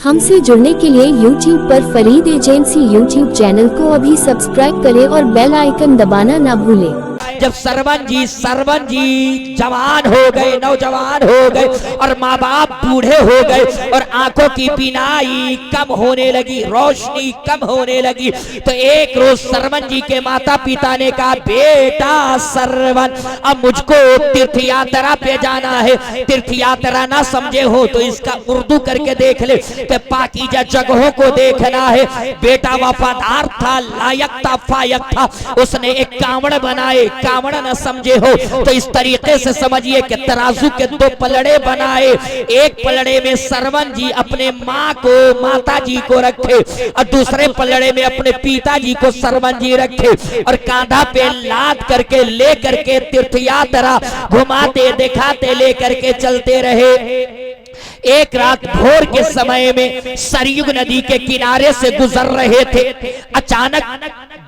हमसे जुड़ने के लिए YouTube पर फरीद एजेंसी YouTube चैनल को अभी सब्सक्राइब करें और बेल आइकन दबाना ना भूलें। जब सरवन जी जवान हो गए, नौजवान हो गए और माँ बाप बूढ़े हो गए और आंखों की बीनाई कम होने लगी, रोशनी कम होने लगी, तो एक रोज सरवन जी के माता पिता ने कहा, बेटा सरवन, अब मुझको तीर्थ यात्रा पे जाना है। तीर्थ यात्रा ना समझे हो तो इसका उर्दू करके देख ले कि पाकीज़ा जगहों को देखना है। बेटा वफादार था, लायक था, फायक था, उसने एक कांवड़ बनाए। कांवड़ न समझे हो तो इस तरीके से समझिए कि तराजू के दो पलड़े बनाए। एक पलड़े में सरवन जी अपने माँ को, माता जी को रखे और दूसरे पलड़े में अपने पिताजी को सरवन जी रखे और कांधा पे लाद करके ले करके तीर्थ यात्रा घुमाते दिखाते ले करके चलते रहे। एक रात भोर के समय में सरयू नदी के किनारे से गुजर रहे थे। अचानक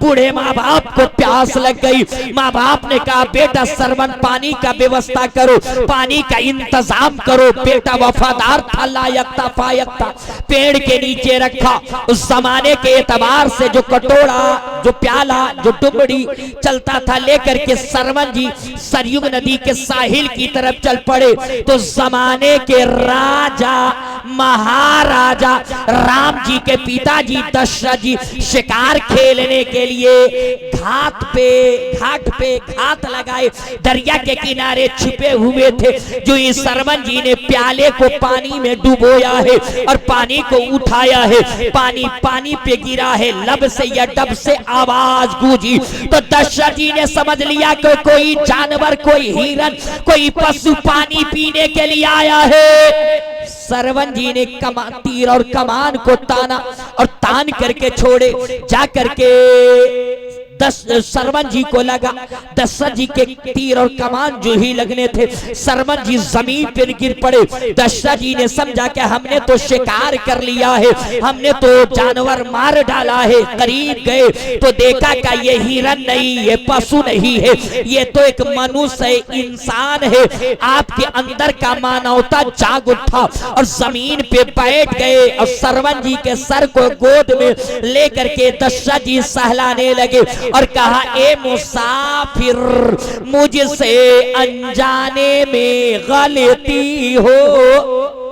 बूढ़े माँ बाप को प्यास लग गई। माँ बाप ने कहा, बेटा सरवन, पानी का व्यवस्था करो, पानी का इंतजाम करो। बेटा वफादार था, लायक था, फायक था, पेड़ के नीचे रखा। उस जमाने के एतबार से जो कटोरा, जो प्याला, जो डुबड़ी चलता था लेकर के सरवन जी सरयू नदी के साहिल की तरफ चल पड़े। तो जमाने के राजा महाराजा राम जी के पिताजी दशरथ जी शिकार खेलने के लिए घाट पे घात लगाए, दरिया के किनारे छिपे हुए थे। जो इस सरवन जी ने प्याले को पानी में डुबोया है और पानी को उठाया है, पानी पे गिरा है, लब से या डब से आवाज गूंजी। तो दशरथ जी ने समझ लिया कि कोई जानवर, कोई हिरन, कोई पशु पानी पीने के लिए आया है। सरवन जी ने तीर और कमान को ताना और तान करके छोड़े। जा करके सरवन जी को लगा, दशरथ जी के तीर और कमान जो ही लगने थे, सरवन जी जमीन पर गिर पड़े। दशरथ जी ने समझा कि हमने तो शिकार कर लिया है, हमने तो जानवर मार डाला है। करीब गए तो देखा कि ये हिरन नहीं, ये पशु नहीं है, ये तो एक मनुष्य, इंसान है। आपके अंदर का मानवता जाग उठा और जमीन पे बैठ गए और सरवन जी के सर को गोद में लेकर के दशरथ जी सहलाने लगे और कहा, ए मुसाफिर, मुझसे अनजाने में गलती हो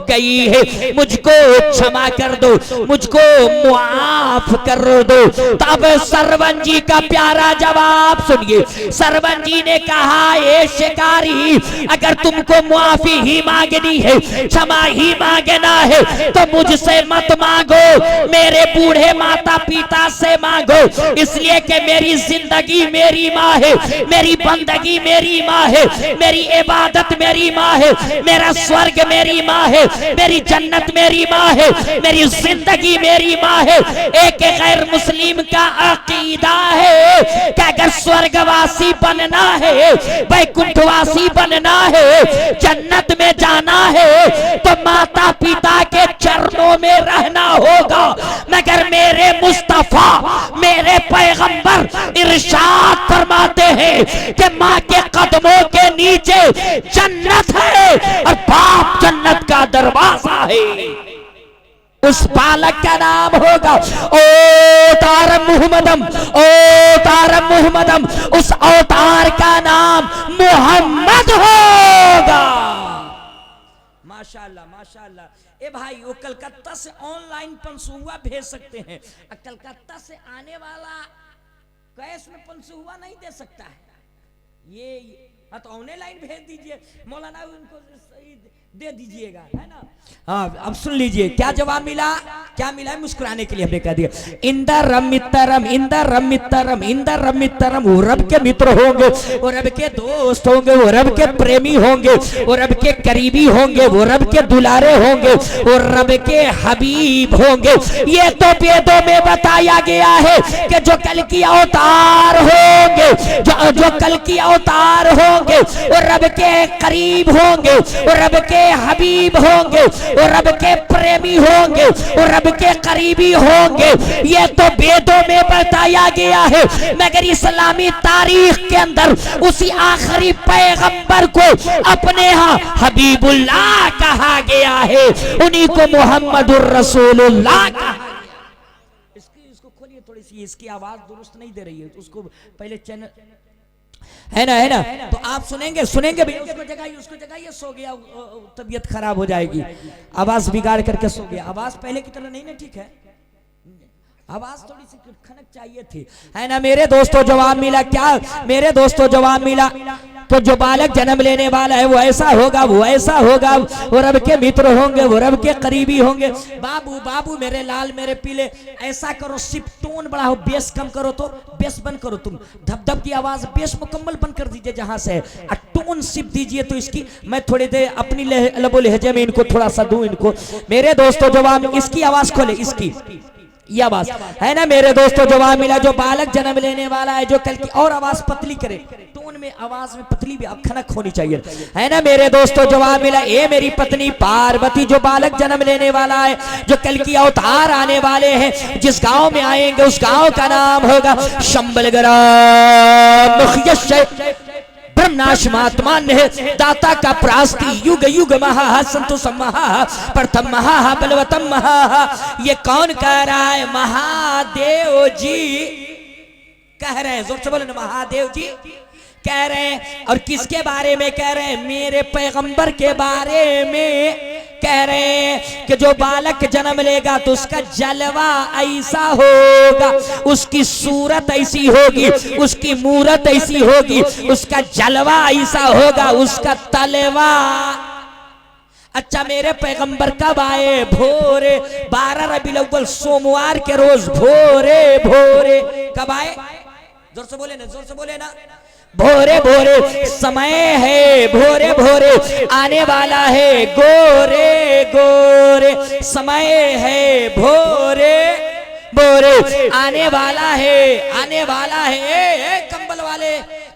गई है, मुझको क्षमा कर दो, मुझको मुआफ कर दो। तब सरवन जी का प्यारा जवाब सुनिए। सरवन जी ने कहा, ए शिकारी, अगर तुमको मुआफी ही मांगनी है, क्षमा ही मांगना है, तो मुझसे मत मांगो, मेरे बूढ़े माता पिता से मांगो। इसलिए कि मेरी जिंदगी मेरी माँ है, मेरी बंदगी मेरी माँ है, मेरी इबादत मेरी माँ है, मेरा स्वर्ग मेरी माँ है, मेरी जन्नत मेरी माँ है, मेरी जिंदगी मेरी माँ है। एक गैर मुस्लिम का अकीदा है कि अगर स्वर्गवासी बनना है, वैकुंठवासी बनना है, जन्नत में जाना है, तो माता पिता के चरणों में रहना होगा। मगर मेरे मुस्तफा, मेरे पैगंबर इरशाद फरमाते हैं कि माँ के कदमों के नीचे जन्नत है और बाप जन्नत का दरवाजा है। उस बालक का नाम होगा औतार मुहम्मदम, औतार मुहम्मदम, उस अवतार का नाम मोहम्मद होगा। माशाअल्लाह, माशाअल्लाह। ए भाई, वो कलकत्ता से ऑनलाइन पंसुआ भेज सकते हैं, कलकत्ता से आने वाला कैश में पंसुआ नहीं दे सकता है। ये तो ऑनलाइन भेज दीजिए, मौलाना उनको दे दीजिएगा, है ना। हाँ, अब सुन लीजिए क्या जवाब मिला, क्या मिला है, मुस्कुराने के लिए हमने कह दिया। इंदरम मित्रम, इंदरम मित्रम, इंदरम मित्रम, वो रब के मित्र होंगे, वो रब के दोस्त होंगे, वो रब के प्रेमी होंगे, वो रब के करीबी होंगे, वो रब के दुलारे होंगे, वो रब के हबीब होंगे। ये तो वेदों में बताया गया है कि जो कल की अवतार होंगे, जो कल की अवतार होंगे, वो रब के करीब होंगे, वो रब के हबीब होंगे, वो रब के प्रेमी होंगे, वो रब रब के करीबी होंगे, ये तो वेदों में बताया गया है, मगर इस्लामी तारीख के अंदर उसी आखिरी पैगंबर को अपने यहाँ हबीबुल्लाह कहा गया है, उन्हीं को मोहम्मदुर रसूलुल्लाह कहा। इसको खोलिए थोड़ी सी, इसकी आवाज दुरुस्त नहीं दे रही है, उसको पहले चैनल है ना, तो आप सुनेंगे भैया, उसको जगाइए, सो गया, तबीयत खराब हो जाएगी, आवाज बिगाड़ करके सो गया। आवाज पहले की तरह नहीं ना, ठीक है, आवाज थोड़ी सी खनक चाहिए थी, है ना। मेरे दोस्तों जवाब मिला क्या? मेरे दोस्तों जवाब मिला तो जो बालक जन्म लेने वाला है वो ऐसा होगा, वो ऐसा होगा, वो रब के मित्र होंगे, वो रब के करीबी होंगे। बाबू बाबू मेरे लाल मेरे पीले, ऐसा करो, सिर्फ टोन बढ़ाओ, बेस कम करो, तो बेस बंद करो, तुम धप धप की आवाज बेस मुकम्मल बंद कर दीजिए जहां से, और टोन सिर्फ दीजिए। तो इसकी मैं थोड़ी देर अपनी लबो लहजे में इनको थोड़ा सा दूं इनको। मेरे दोस्तों जवाब, इसकी आवाज खोले, इसकी यह आवाज है ना। मेरे दोस्तों जवाब मिला जो बालक जन्म लेने वाला है, जो कल की, और आवाज पतली करे, टोन में आवाज में पतली भी खनक होनी चाहिए, है ना। मेरे दोस्तों जवाब मिला, ए मेरी पत्नी पार्वती, जो बालक जन्म लेने वाला है, जो कल की अवतार आने वाले हैं, जिस गांव में आएंगे उस गांव का नाम होगा शंबलगरा ब्रह्मनाश महात्मान है, दाता का प्रास्ति, युग युग महा संतो महा प्रथम महा बलवतम महा। ये कौन कह रहा है? महादेव जी कह रहे हैं, जोर से बोले ना, महादेव जी कह रहे हैं। और किसके बारे में कह रहे हैं? मेरे पैगंबर के बारे में कह रहे हैं कि जो बालक जन्म लेगा तो उसका जलवा ऐसा होगा, उसकी सूरत ऐसी होगी, उसकी मूरत ऐसी होगी, उसका जलवा ऐसा होगा, उसका तलवा। अच्छा, मेरे पैगंबर कब आए? भोरे 12 रबीउल अव्वल सोमवार के रोज भोरे भोरे। कब आए? जोर से बोले ना, जोर से बोले ना। भोरे भोरे समय है, भोरे भोरे आने वाला है, गोरे गोरे समय है, भोरे भोरे आने वाला है, आने वाला है।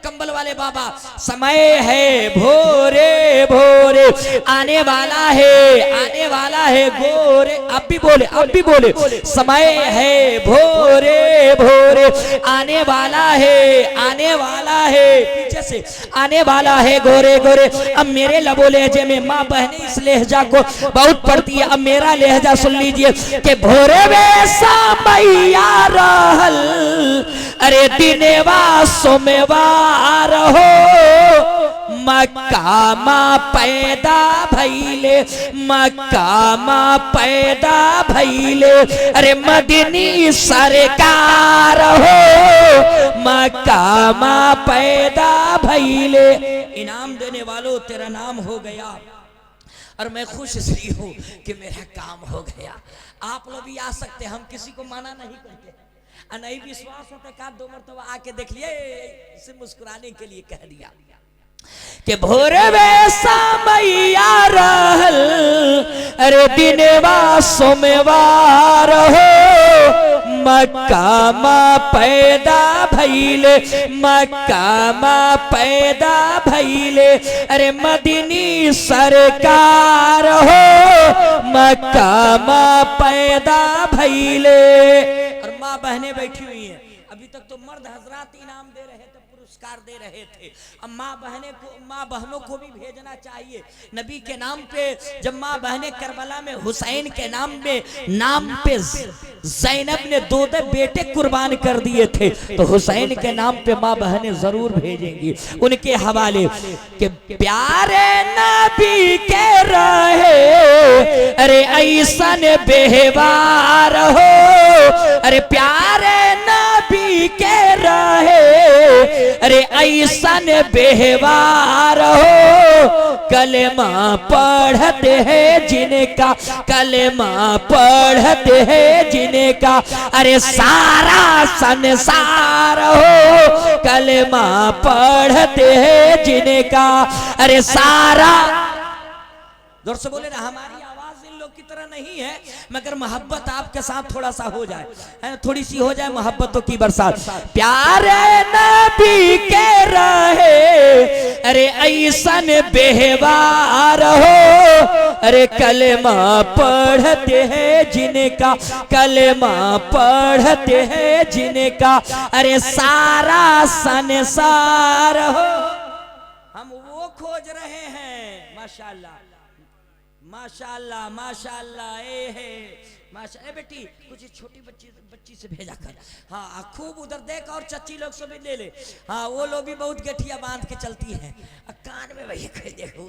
कंबल वाले बाबा, समय है, भोरे भोरे आने वाला है, आने वाला है, गोरे। अब भी बोले, समय है, भोरे भोरे आने वाला है, आने वाला है, पीछे से आने वाला है, गोरे गोरे। अब मेरे लबो लहजे में माँ बहने इस लहजा को बहुत पढ़ती है, अब मेरा लहजा सुन लीजिए कि भोरे वैसा मैया रहल, अरे दिनेवा सोमवार हो, मक्का माँ पैदा भइले, मक्का माँ पैदा भइले, अरे मदनी सरकार हो, मक्का माँ पैदा भइले। इनाम देने वालों तेरा नाम हो गया, और मैं खुश इसलिए हूँ कि मेरा काम हो गया। आप लोग भी आ सकते, हम किसी को मना नहीं करते, नहीं विश्वास होता का 2 मरतबा आके देख लिए, इसे मुस्कुराने के लिए कह दिया कि भोरे वैसा मैया रहल, अरे दिनवा सोमवार हो, मक्का माँ पैदा भइले, मक्का माँ पैदा भइले, अरे मदनी सरकार हो, मक्का माँ पैदा भइले। और माँ बहनें बैठी हुई हैं, अभी तक तो मर्द हजरात इनाम दे रहे थे, पुरस्कार दे रहे थे, अब माँ बहनों को भी भेजना चाहिए नबी के नाम पे। जब माँ बहनें करबला में हुसैन के नाम पे ज़ैनब ने 2 बेटे कुर्बान कर दिए थे, तो हुसैन के नाम पे माँ बहनें जरूर भेजेंगी उनके हवाले के प्यारे नबी के रहे, अरे ऐसन बेहवार हो, अरे प्यारे नबी के रहे, अरे ऐसन बेहवार हो, कलेमा पढ़ते हैं जिनका, कलेमा पढ़ते हैं जिनका, अरे सारा संसार हो, कलेमा पढ़ते हैं जिनका, अरे सारा। जोर से बोले ना, हमारी आवाज इन लोग की तरह नहीं है, मगर मोहब्बत आपके साथ थोड़ा सा हो जाए, थोड़ी सी हो जाए मोहब्बतों की बरसात। प्यारे नबी के रहे, अरे ऐसन बेहवार हो, अरे कलमा पढ़ते हैं जिनका, कलमा पढ़ते हैं जिनका, अरे सारा संसार हो। हम वो खोज रहे हैं। माशाल्लाह माशाल्लाह माशाल्लाह। माशा बेटी कुछ छोटी बच्ची से भेजा कर। हाँ खूब उधर देख और चच्ची लोग से भी ले ले। हाँ वो लोग भी बहुत गठिया बांध के चलती हैं, कान में वही देखो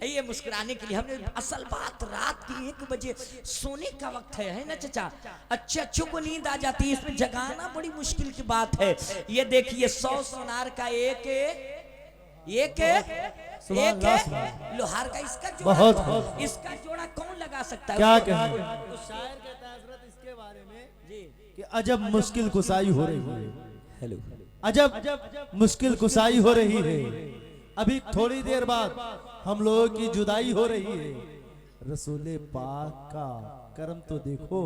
ये मुस्कुराने के लिए। हमने असल बात रात की 1 बजे सोने का वक्त है ना चचा। अच्छे को नींद आ जाती है, इसमें जगाना बड़ी मुश्किल की बात है। ये देखिए 100 सोनार का एक लोहार का इसका जोड़ा, इसका जोड़ा कौन लगा सकता है? क्या कहें? तो शायर कहता है हजरत इसके बारे में कि अजब मुश्किल कुसाई हो रही है। हेलो अजब मुश्किल कुसाई हो रही है। अभी थोड़ी देर बाद हम लोगों की जुदाई हो रही है। रसूले पाक का कर्म तो देखो,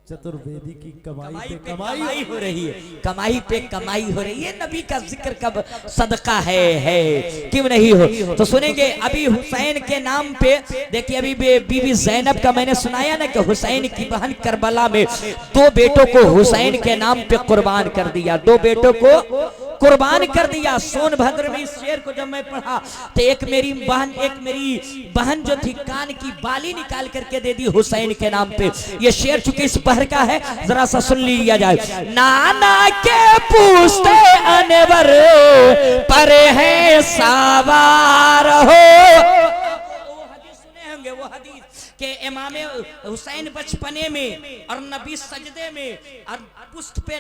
चतुर्वेदी की कमाई पे कमाई हो रही है, कमाई पे कमाई हो रही है। नबी का जिक्र कब सदका है क्यों नहीं हो। तो सुनेंगे अभी हुसैन के नाम पे। देखिए अभी बीबी ज़ैनब का मैंने सुनाया ना कि हुसैन की बहन करबला में 2 बेटों को हुसैन के नाम पे कुर्बान कर दिया, 2 बेटों को कुर्बान कर दिया। सोनभद्र में इस शेर को जब मैं पढ़ा तो एक मेरी बहन जो थी कान की बाली निकाल करके दे दी हुसैन के नाम पे। ये शेर चूंकि इस पहर का है, जरा सा सुन लिया जाए। नाना के पूछते अनवर पर है सवार हो। वो हदीस सुने होंगे, वो हदीस के इमाम हुसैन बचपने में और नबी सजदे में और पुष्ट पे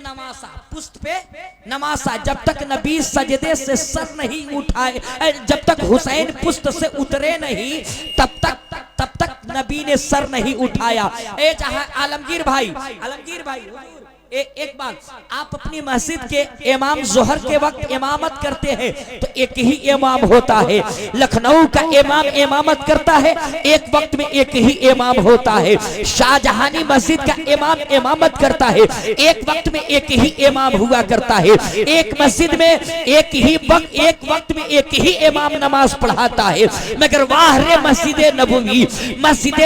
नमासा जब तक नबी सजदे से सर नहीं उठाए, जब तक हुसैन पुष्ट से उतरे नहीं तब तक नबी ने सर नहीं उठाया। जहां आलमगीर भाई एक बात, आप अपनी मस्जिद के इमाम जोहर के वक्त इमामत करते हैं तो एक ही इमाम होता है। लखनऊ का इमाम इमामत करता है, एक वक्त में एक ही इमाम होता है। शाहजहानी मस्जिद का इमाम इमामत करता है, एक वक्त में एक ही इमाम हुआ करता है। एक मस्जिद में एक वक्त में एक ही इमाम नमाज पढ़ाता है। मगर वाह रे मस्जिद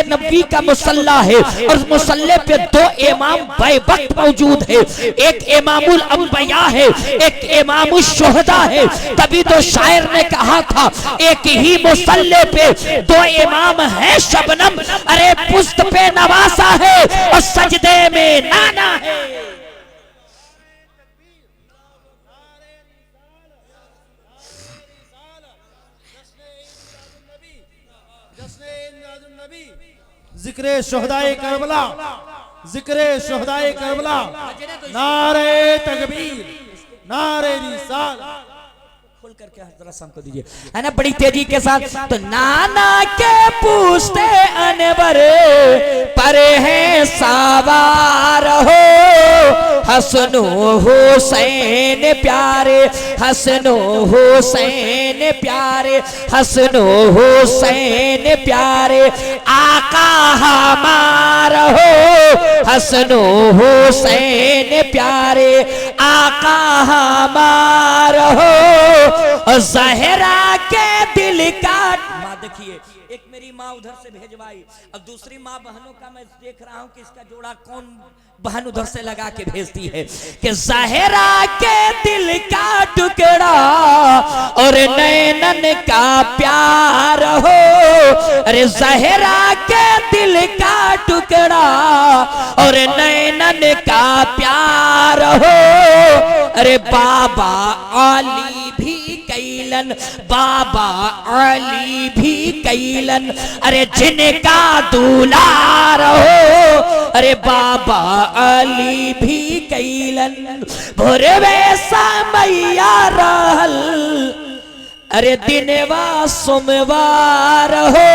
नबवी का मुसल्ला है और मुसल्ले पे 2 इमाम बैवक्त मौजूद है। एक इमामुल अंबिया है, एक इमामुल शुहदा है। तभी तो शायर ने कहा था एक ही मुसल्ले पे 2 इमाम है शबनम, अरे पुष्ट पे नवासा है और सजदे में नाना है। जिक्रे शुहदाए करबला, जिक्रे शुहदाए करबला, नारे तकबीर, नारे रिसालत। खोल करके जरा हमको दीजिए, है ना, बड़ी तेजी के साथ। तो नाना के पूछते अनवर पर है सवार हो, हसनो हुसैन प्यारे, हसनो हुसैन प्यारे, हसनो हुसैन प्यारे, आका हमारा हो, हसनो हुसैन प्यारे, आका हमारा हो। ज़हरा के दिल का माँ, देखिए एक मेरी माँ उधर से भेजवाई, अब दूसरी माँ बहनों का मैं देख रहा हूँ कि इसका जोड़ा कौन बहन उधर से लगा के भेजती है कि ज़हरा के दिल का टुकड़ा और नैनन का प्यार हो, अरे ज़हरा के दिल का टुकड़ा और नैनन का प्यार हो। अरे बाबा अली भी कैलन, बाबा अली भी कैलन, अरे जिनका दुलार हो, अरे बाबा अली भी कैलन। भोरवे समैया रहल, अरे दिनवा सोमवार हो,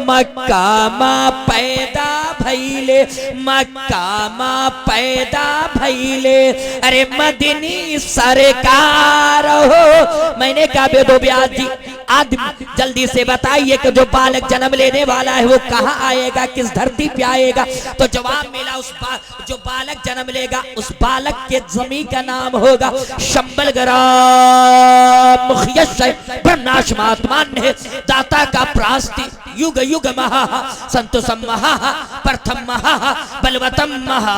मक्का माँ पैदा भैले, मक्का माँ पैदा भैले, अरे मदनी सरकार हो। मैंने कहा बेदो ब्याज जी आदमी जल्दी से बताइए कि जो बालक जन्म लेने वाला है वो कहाँ आएगा, किस धरती पे आएगा? तो जवाब मिला जो बालक जन्म लेगा उस बालक के जमीन का नाम होगा शंबल ग्राम ब्रह्मनाश महात्मान्य दाता का प्रास्ति युग युग महा संतोषम महा प्रथम महा बलवतम महा।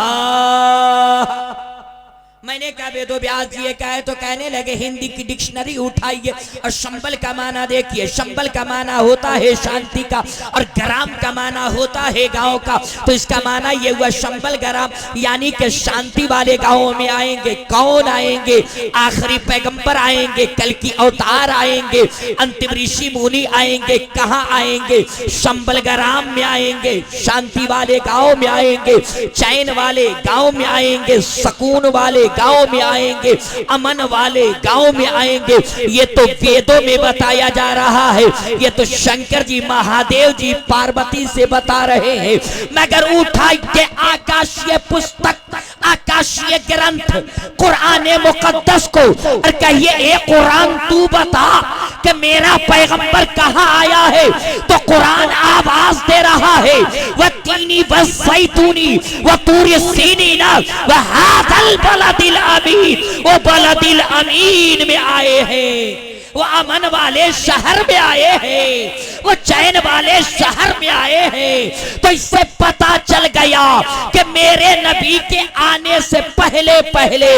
मैंने कहा वेदो व्यास जी ये कहे तो कहने लगे हिंदी की डिक्शनरी उठाइए और शंबल का माना देखिए। शंबल का माना होता है शांति का और ग्राम का माना होता है गांव का। तो इसका माना ये हुआ शंबल ग्राम यानी कि शांति वाले गांवों में आएंगे। कौन आएंगे? आखिरी पैगंबर आएंगे, कल की अवतार आएंगे, अंतिम ऋषि मुनि आएंगे। कहाँ आएंगे? शंबल ग्राम में आएंगे, शांति वाले गांव में आएंगे, चैन वाले गांव में आएंगे, सकून वाले गांव में आएंगे, अमन वाले गांव में आएंगे। ये तो वेदों में बताया जा रहा है, ये तो शंकर जी महादेव जी पार्वती से बता रहे हैं। मगर उठा के आकाशीय पुस्तक, आकाशीय ग्रंथ कुरान मुकद्दस को और कहिए ए कुरान तू बता कि मेरा पैगंबर कहाँ आया है? तो कुरान आवाज दे रहा है वह तीनी व सैतूनी व तूरी सीनीना व हादल बलदिल अमीन, वो बलदिल अमीन में आए हैं, वो अमन वाले शहर में आए हैं, वो चैन वाले शहर में आए हैं। तो इससे पता चल गया कि मेरे नबी के आने से पहले पहले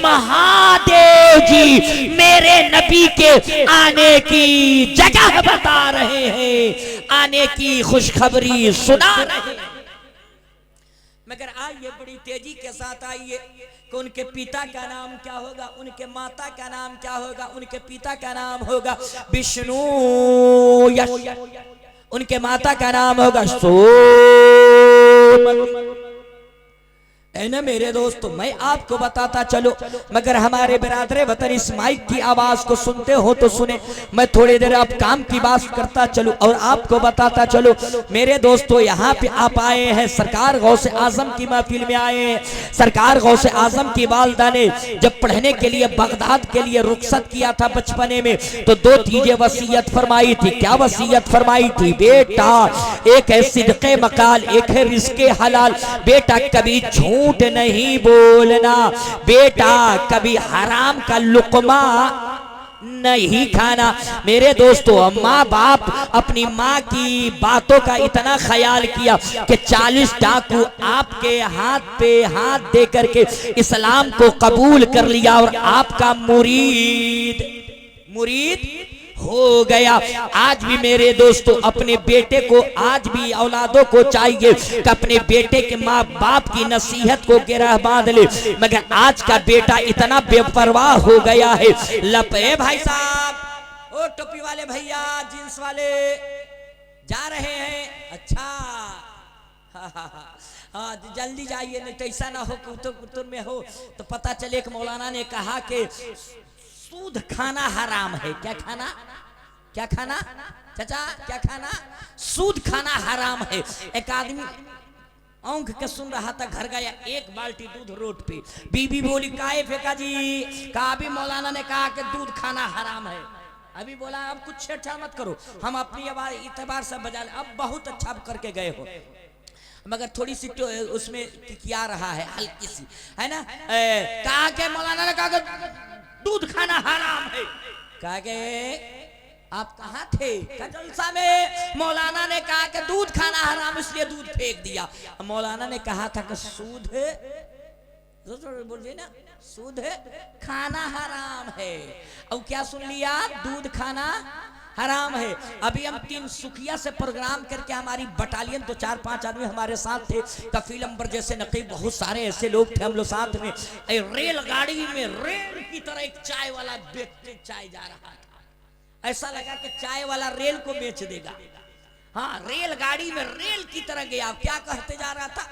महादेव जी मेरे नबी के आने की जगह बता रहे हैं, आने की खुशखबरी सुना रहे हैं। मगर आइए बड़ी तेजी के साथ आइए कि उनके पिता का नाम क्या होगा, उनके माता का नाम क्या होगा। उनके पिता का नाम होगा विष्णु यश, उनके माता का नाम होगा है ना मेरे दोस्तों। मैं आपको बताता चलो, मगर हमारे बिरादरे वतन इस माइक की आवाज को सुनते हो तो सुने। मैं थोड़ी देर आप काम की बात करता चलूं और आपको बताता चलो मेरे दोस्तों। यहाँ पे आप आए हैं, सरकार गौसे आजम की महफिल में आए हैं। सरकार गौसे आजम की वालदा ने जब पढ़ने के लिए बगदाद के लिए रुखसत किया था बचपने में, तो दो चीजें वसीयत फरमाई थी। क्या वसीयत फरमाई थी? बेटा एक है सिदक़े मकाल, एक है रिज़्क़े हलाल। बेटा कभी झूठ नहीं बोलना, बेटा कभी हराम का लुक़मा नहीं खाना। मेरे दोस्तों माँ बाप अपनी माँ की बातों का इतना ख्याल किया कि 40 डाकू आपके हाथ पे हाथ दे करके इस्लाम को कबूल कर लिया और आपका मुरीद हो गया। आज भी मेरे दोस्तों अपने बेटे को, आज भी औलादों को चाहिए कि अपने बेटे के माँ बाप की नसीहत को गिरह बांध ले। मगर आज का बेटा इतना बेपरवाह हो गया है। लपे भाई साहब, ओ टोपी वाले भैया, जींस वाले जा रहे हैं? अच्छा हाँ जल्दी जाइए, नहीं तो ऐसा ना हो कि कुतुर में हो तो पता चले कि मौलाना ने कहा कि सूद खाना हराम है। क्या खाना? क्या खाना चाचा? क्या खाना? सूद खाना हराम है। एक आदमी औंख के सुन रहा था, घर गया, एक बाल्टी दूध रोड पे। बीबी बोली काहे फेंका जी? कहा अभी मौलाना ने कहा कि दूध खाना हराम है। अभी बोला अब कुछ छेड़छाड़ मत करो, हम अपनी आवाज इतबार से बजा ले। अब बहुत अच्छा करके गए हो, मगर थोड़ी सी तो उसमें क्या रहा है, हल्की सी है ना। कहा के मौलाना ने कहा दूध खाना हराम है। कहा के आप कहाँ थे? जलसा में। मौलाना ने कहा कि दूध खाना हराम, इसलिए दूध फेंक दिया। मौलाना ने कहा था कि सूद बोलिए ना, सूद खाना हराम है। और क्या सुन लिया? दूध खाना हराम है। अभी हम 3 सुखिया से प्रोग्राम करके हमारी बटालियन तो 4-5 आदमी हमारे साथ थे, कफील अंबर जैसे नकीब, बहुत सारे ऐसे लोग थे हम लोग साथ में। रेलगाड़ी में रेल की तरह एक चाय वाला बेचते चाय जा रहा था। ऐसा लगा कि चाय वाला रेल को बेच देगा। हाँ, रेलगाड़ी में रेल की तरह गया। क्या कहते जा रहा था?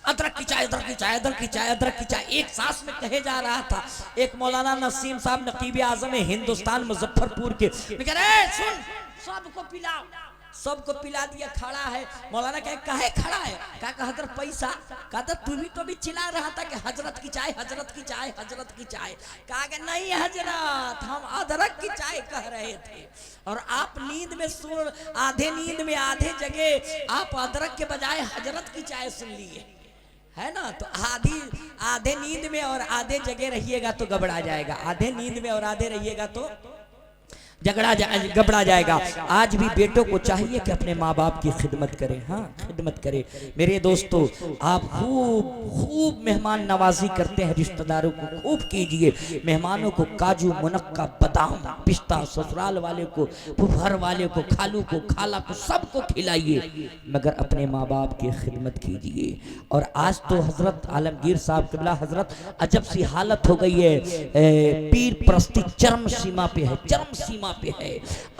अदरक की चाय, अदरक की चाय, अदरक की चाय, अदरक की चाय, एक सांस में कहे जा रहा था। एक मौलाना नसीम साहब नकीब आजम है हिंदुस्तान मुजफ्फरपुर के, कह रहे सुन सबको पिलाओ। सबको पिला दिया, खड़ा है। मौलाना कहे काहे खड़ा है? कहा हजरत पैसा। कहता तू भी तो भी चिल्ला रहा था कि हजरत की चाय, हजरत की चाय, हजरत की चाय। कहा कि नहीं हजरत, हम अदरक की चाय कह रहे थे और आप नींद में सुन, आधे नींद में आधे जगह आप अदरक के बजाय हजरत की चाय सुन लिए, है ना। तो आधे नींद में और आधे जगह रहिएगा तो गबड़ा जाएगा, आधे नींद में और आधे रहिएगा तो गबड़ा जाएगा। आज भी बेटों को चाहिए कि अपने माँ बाप की खिदमत करें। हाँ, खिदमत करें। मेरे दोस्तों, आप खूब मेहमान नवाजी करते हैं, रिश्तेदारों को खूब कीजिए। मेहमानों को काजू, मुनक्का, बादाम, पिस्ता, ससुराल वाले को, फुफर वाले को, खालू को, खाला को, सबको खिलाइए, मगर अपने माँ बाप की खिदमत कीजिए। और आज तो हजरत आलमगीर साहब किबला हजरत अजब सी हालत हो गई है, पीर परस्ती चरम सीमा पे है, चरम सीमा पे है।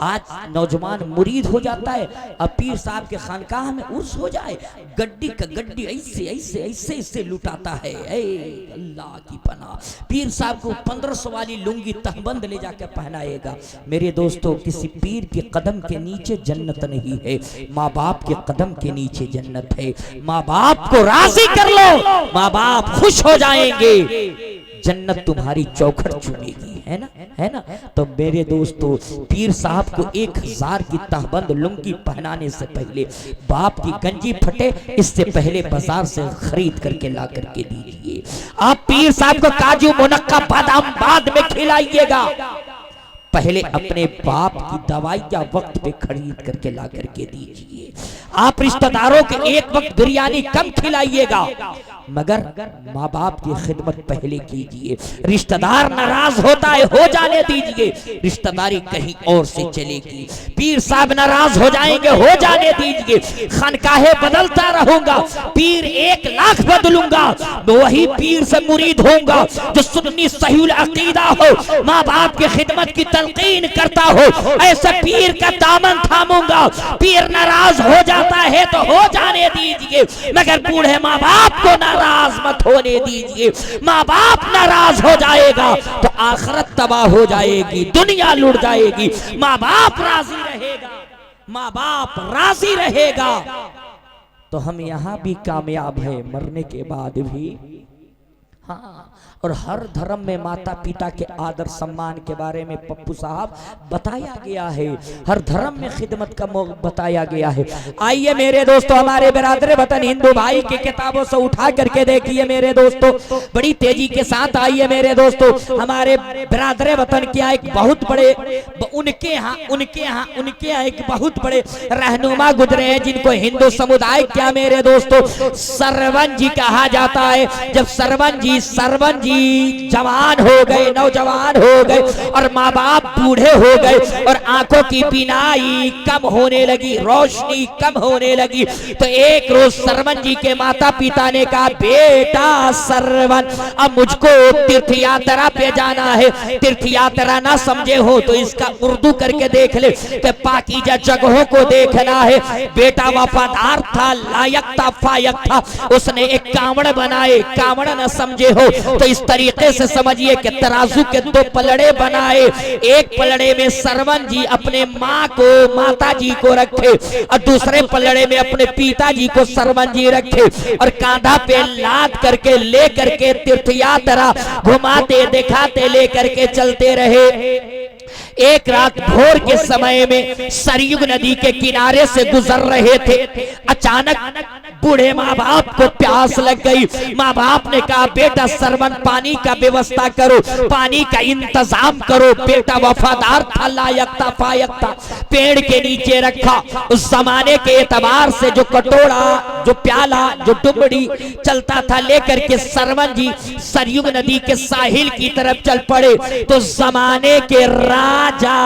आज नौजवान मुरीद हो जाता है, अब पीर साहब के खानकाह में उर्स हो जाए, गड्डी का गड्डी ऐसे ऐसे ऐसे ऐसे लुटाता है। अल्लाह की पनाह, पीर साहब को 1500 वाली लुंगी तहबंद ले जाकर पहनाएगा। मेरे दोस्तों, किसी पीर के कदम के नीचे जन्नत नहीं है, माँ बाप के कदम के नीचे जन्नत है। माँ बाप को राजी कर लो, माँ बाप खुश हो जाएंगे, जन्नत तुम्हारी चौखट चूमेगी, है ना, है ना। तो मेरे दोस्तों, पीर साहब को 1000 की तहबंद लुंगी पहनाने से पहले, बाप की गंजी फटे इससे पहले बाजार से खरीद करके ला करके दीजिए। आप पीर साहब को काजू, मुनक्का, बादाम बाद में खिलाइएगा, पहले अपने बाप की दवाइयां वक्त पे खरीद करके ला करके दीजिए। आप रिश्तेदारों के एक वक्त बिरयानी कम खिलाइएगा, मगर माँ बाप की खिदमत पहले कीजिए। रिश्तेदार नाराज होता है, हो जाने दीजिए, रिश्तेदारी कहीं और से चलेगी। पीर साहब नाराज हो जाएंगे, हो जाने दीजिए। खानकाहे बदलता रहूंगा, पीर 1 लाख बदलूंगा, वही पीर से मुरीद होऊंगा जो सुन्नी सहीउल अकीदा हो, माँ बाप की खिदमत की तलकीन करता हो, ऐसे पीर का दामन थामूंगा। पीर नाराज हो जाता है तो हो जाने दीजिए, मगर बूढ़े माँ बाप को नाराज मत होने दीजिए। माँ बाप नाराज हो जाएगा तो आखिरत तबाह हो जाएगी, दुनिया लुट जाएगी। माँ बाप राजी रहेगा, माँ बाप राजी रहेगा तो हम यहाँ भी कामयाब है, मरने के बाद भी। हाँ, और हर धर्म में माता पिता के आदर सम्मान के बारे में पप्पू साहब बताया गया है, हर धर्म में खिदमत का बताया गया है। आइए मेरे दोस्तों, हमारे बिरादर वतन हिंदू भाई की किताबों से उठा करके देखिए मेरे दोस्तों, बड़ी तेजी के साथ आइए मेरे दोस्तों। हमारे बिरादर वतन क्या एक बहुत बड़े, उनके यहाँ एक बहुत बड़े रहनुमा गुजरे हैं, जिनको हिंदू समुदाय क्या मेरे दोस्तों सरवन जी कहा जाता है। जब सरवन जी जवान हो गए, नौजवान हो गए और माँ बाप बूढ़े हो गए और आंखों की बीनाई कम होने लगी, रोशनी कम होने लगी, तो एक रोज सरवन जी के माता पिता ने कहा, बेटा सरवन, अब मुझको तीर्थ यात्रा पे जाना है। तीर्थ यात्रा ना समझे हो तो इसका उर्दू करके देख ले, तो पाकीज़ा जगहों को देखना है। बेटा वफादार था, लायक था, फायक था, उसने एक कांवड़ बनाए। कांवड़ न समझे हो तो इस तरीके से समझिए कि तराजू के 2 पलड़े बनाए, एक पलड़े में सरवन जी अपने माँ को, माता जी को रखे और दूसरे पलड़े में अपने पिताजी को सरवन जी रखे और कांधा पे लाद करके ले करके तीर्थ यात्रा घुमाते दिखाते ले करके चलते रहे। एक रात भोर के समय में सरयुग नदी के किनारे से गुजर रहे थे, अचानक बूढ़े माँ बाप को प्यास लग गई। माँ बाप ने कहा, बेटा सरवन पानी का व्यवस्था करो, पानी का इंतजाम करो। बेटा वफादार था, लायक था, फायक था, पेड़ के नीचे रखा। उस जमाने के एतबार से जो कटोरा, जो प्याला, जो डुबड़ी चलता था लेकर के सरवन जी सरयुग नदी के साहिल की तरफ चल पड़े। तो जमाने के राजा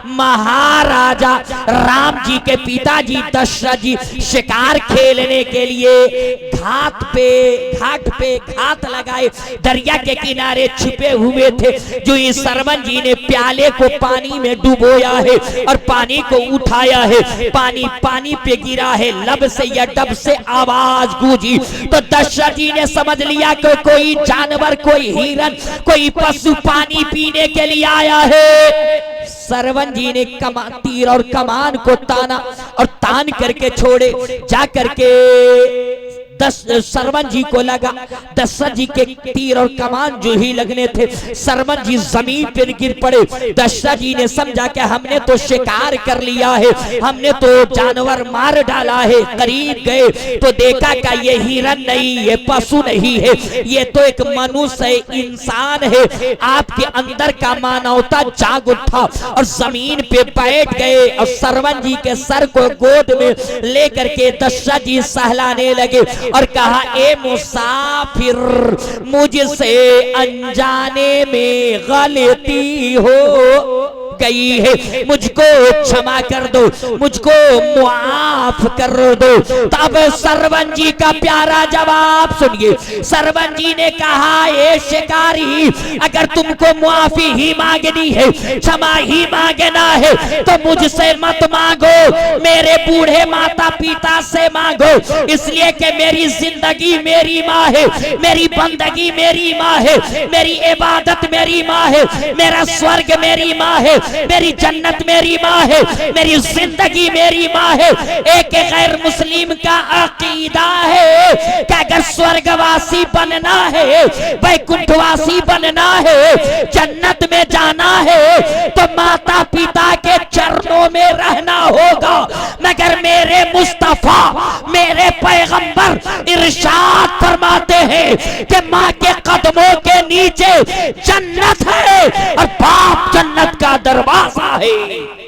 महाराजा राम जी के पिताजी दशरथ जी शिकार खेलने के लिए घाट पे घात लगाए दरिया के किनारे छिपे हुए थे। जो इस सरवन जी ने प्याले को पानी में डुबोया है और पानी को उठाया है, पानी पे गिरा है, लब से या डब से आवाज गूंजी। तो दशरथ जी ने समझ लिया कि कोई जानवर, कोई हिरन, कोई पशु पानी पीने के लिए आया है। सरवन जी ने तीर और कमान को ताना और तान करके छोड़े। जा करके सरवन जी को लगा, दशरथ जी के तीर और कमान जो ही लगने थे, सरवन जी जमीन पर गिर पड़े। दशरथ जी ने समझा कि हमने तो शिकार कर लिया है, हमने तो जानवर मार डाला है। करीब गए तो देखा कि ये हिरन नहीं, ये पशु नहीं है, ये तो एक मनुष्य इंसान है। आपके अंदर का मानवता जाग उठा और जमीन पे बैठ गए और सरवन जी के सर को गोद में लेकर के दशरथ जी सहलाने लगे और कहा, ए मुसाफिर, मुझसे अनजाने में गलती हो गई है, मुझको क्षमा कर दो, मुझको मुआफ कर दो। तब सरवन जी का प्यारा जवाब सुनिए। सरवन जी ने कहा, ए शिकारी, अगर तुमको मुआफी ही मांगनी है, क्षमा ही मांगना है, तो मुझसे मत मांगो, मेरे बूढ़े माता पिता से मांगो। इसलिए कि मेरी जिंदगी मेरी माँ है, मेरी बंदगी मेरी माँ है, मेरी इबादत मेरी माँ है, मेरा स्वर्ग मेरी माँ है, मेरी जन्नत मेरी माँ है, मेरी जिंदगी मेरी माँ है। एक गैर मुस्लिम का अकीदा है कि अगर स्वर्गवासी बनना है, वैकुंठवासी बनना है, जन्नत में जाना है, तो माता पिता के चरणों में रहना होगा। मगर मेरे मुस्तफा, मेरे पैगंबर इरशाद फरमाते हैं कि माँ के कदमों के नीचे जन्नत है और बाप जन्नत का दरवाजा है।